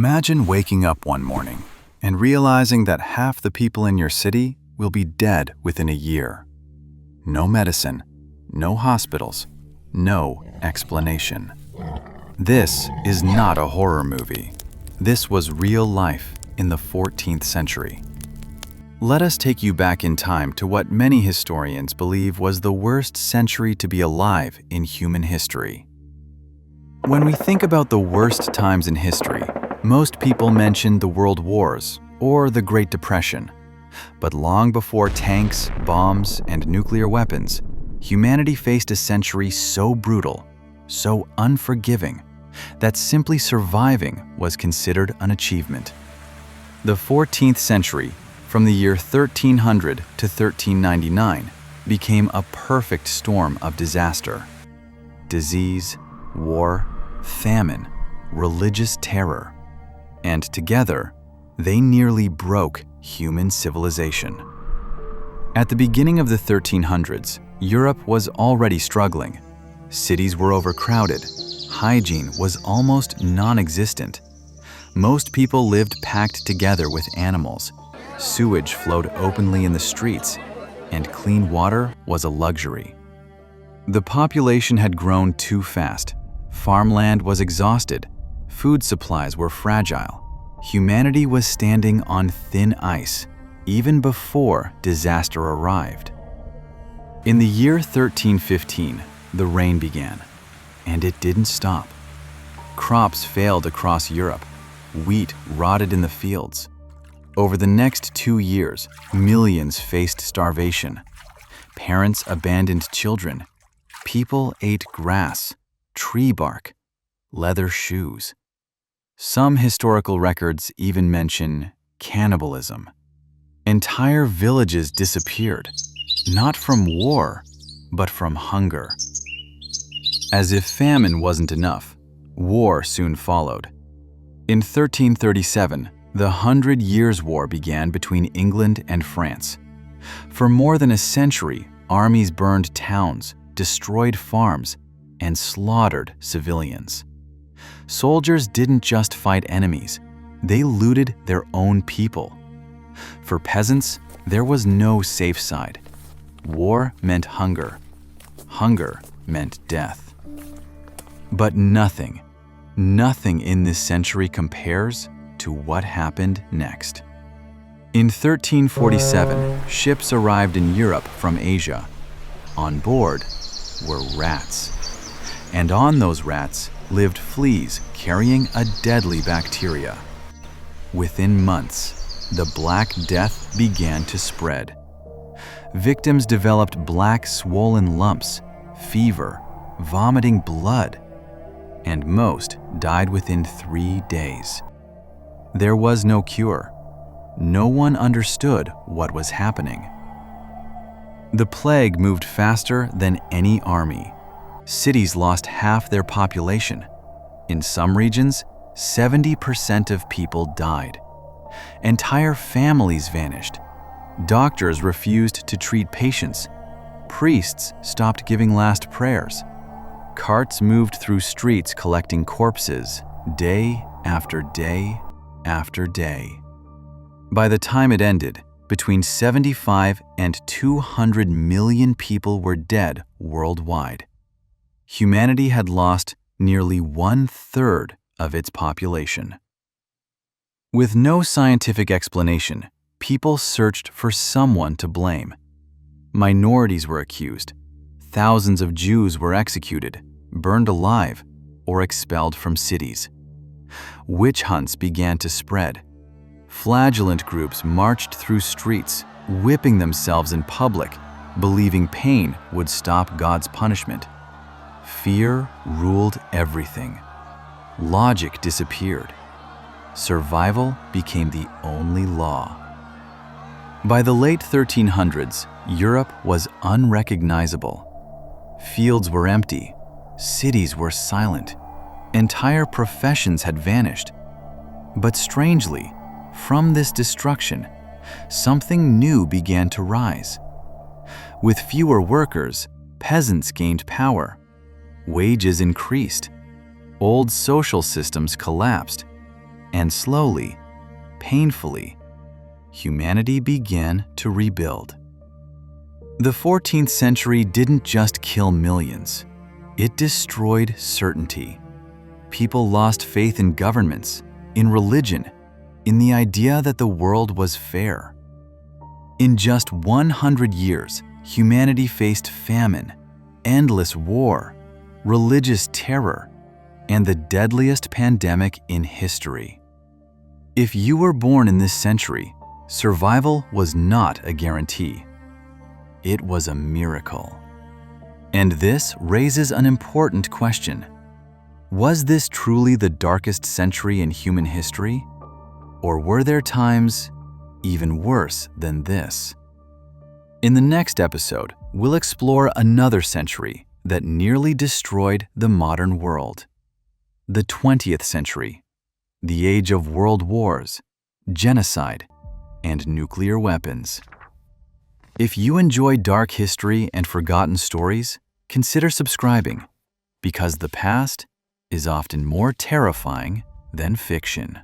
Imagine waking up one morning and realizing that half the people in your city will be dead within a year. No medicine, no hospitals, no explanation. This is not a horror movie. This was real life in the 14th century. Let us take you back in time to what many historians believe was the worst century to be alive in human history. When we think about the worst times in history, most people mention the World Wars or the Great Depression. But long before tanks, bombs, and nuclear weapons, humanity faced a century so brutal, so unforgiving, that simply surviving was considered an achievement. The 14th century, from the year 1300 to 1399, became a perfect storm of disaster. Disease, war, famine, religious terror. And together, they nearly broke human civilization. At the beginning of the 1300s, Europe was already struggling. Cities were overcrowded. Hygiene was almost non-existent. Most people lived packed together with animals. Sewage flowed openly in the streets, and clean water was a luxury. The population had grown too fast. Farmland was exhausted. Food supplies were fragile. Humanity was standing on thin ice, even before disaster arrived. In the year 1315, the rain began, and it didn't stop. Crops failed across Europe. Wheat rotted in the fields. Over the next 2 years, millions faced starvation. Parents abandoned children. People ate grass, tree bark, leather shoes. Some historical records even mention cannibalism. Entire villages disappeared, not from war, but from hunger. As if famine wasn't enough, war soon followed. In 1337, the 100 Years' War began between England and France. For more than a century, armies burned towns, destroyed farms, and slaughtered civilians. Soldiers didn't just fight enemies, they looted their own people. For peasants, there was no safe side. War meant hunger. Hunger meant death. But nothing in this century compares to what happened next. In 1347, ships arrived in Europe from Asia. On board were rats. And on those rats lived fleas carrying a deadly bacteria. Within months, the Black Death began to spread. Victims developed black swollen lumps, fever, vomiting blood, and most died within 3 days. There was no cure. No one understood what was happening. The plague moved faster than any army. Cities lost half their population. In some regions, 70% of people died. Entire families vanished. Doctors refused to treat patients. Priests stopped giving last prayers. Carts moved through streets collecting corpses, day after day after day. By the time it ended, between 75 and 200 million people were dead worldwide. Humanity had lost nearly 1/3 of its population. With no scientific explanation, people searched for someone to blame. Minorities were accused. Thousands of Jews were executed, burned alive, or expelled from cities. Witch hunts began to spread. Flagellant groups marched through streets, whipping themselves in public, believing pain would stop God's punishment. Fear ruled everything. Logic disappeared. Survival became the only law. By the late 1300s, Europe was unrecognizable. Fields were empty. Cities were silent. Entire professions had vanished. But strangely, from this destruction, something new began to rise. With fewer workers, peasants gained power. Wages increased. Old social systems collapsed. And slowly, painfully, humanity began to rebuild. The 14th century didn't just kill millions, it destroyed certainty. People lost faith in governments, in religion, in the idea that the world was fair. In just 100 years, humanity faced famine, endless war, religious terror, and the deadliest pandemic in history. If you were born in this century, survival was not a guarantee. It was a miracle. And this raises an important question. Was this truly the darkest century in human history? Or were there times even worse than this? In the next episode, we'll explore another century that nearly destroyed the modern world. The 20th century, the age of world wars, genocide, and nuclear weapons. If you enjoy dark history and forgotten stories, consider subscribing, because the past is often more terrifying than fiction.